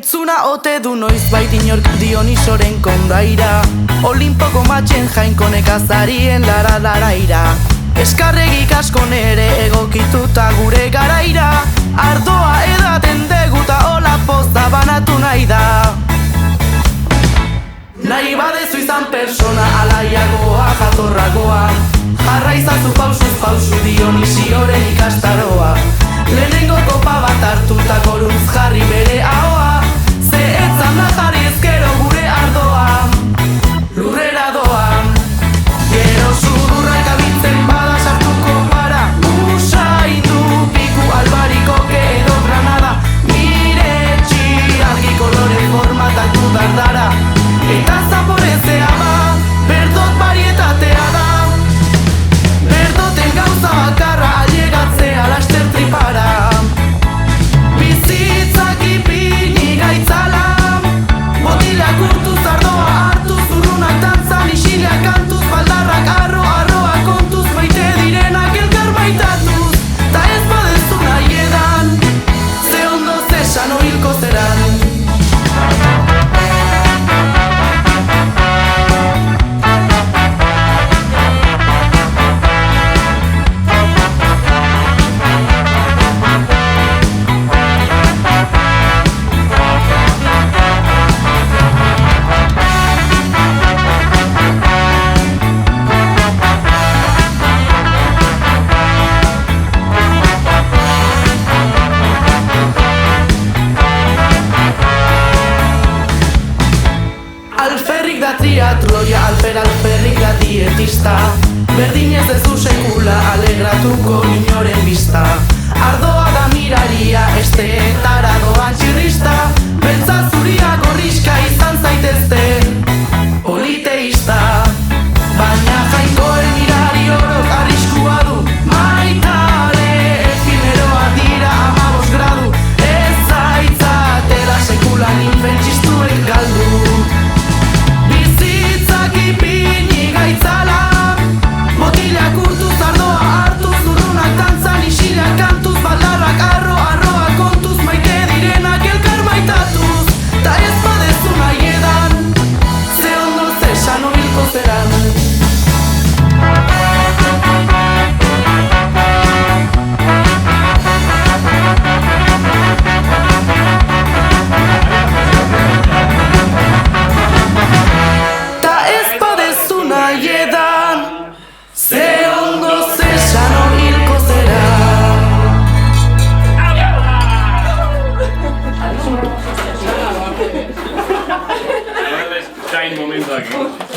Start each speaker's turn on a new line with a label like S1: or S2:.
S1: Entzuna ote du noizbait inork Dionisoren kondaira, Olimpoko matxen jainko nekazarien lara-laraira. Eskarregik asko nere egokituta gure garaira, ardoa edaten deguta hola poza banatu nahi da. Nahi badezu izan persona alaiagoa jatorragoa, jarra izazu pausuz pausu Dionisioren ikastaroa. Lehenengo kopa bat hartuta goruntz jarri bere ahoa, ze etzan da jarri ezkero gure ardoa, lurrera doa. Gero sudurrak abitzen bada sartuko para, usaitu piku albarikoke edo granada, miretxi argi kolore formatatu dardara, eta zaporezea ba, berdot varietatea da. Berdoten gauza bakarra ailegatzea laster tripara, bizitzak ipini gaitzala, botilak urtuz ardoa hartuz, urrunak dantzan isilak kantuz, baldarrak arroa kontuz, maite direnak elkar maitatuz, ta ez badezu nahi edan, ze ondo zesan oilko zeran. Alferrik da triatloia, alferrik da dietista, berdinez ez du sekula alegratuko inoren bista. Ardoa da miraria, esteetara doan txirrista, beltza zuria gorriska izan zaitezte politeista. Baina jainkoen mirari orok arriskua du, maitale efineroa dira 15 gradu, ez zaitzatela sekulan infentsistuek galdu. Ipini gaitzala, botilak urtuz ardoa hartuz, urrunak dantzan isilak kantuz, baldarrak arroa kontuz, maite direnak elkar maitatuz, ta ez badezu nahi edan, ze ondo zesan obilko zeran.
S2: Zijn momento aquí.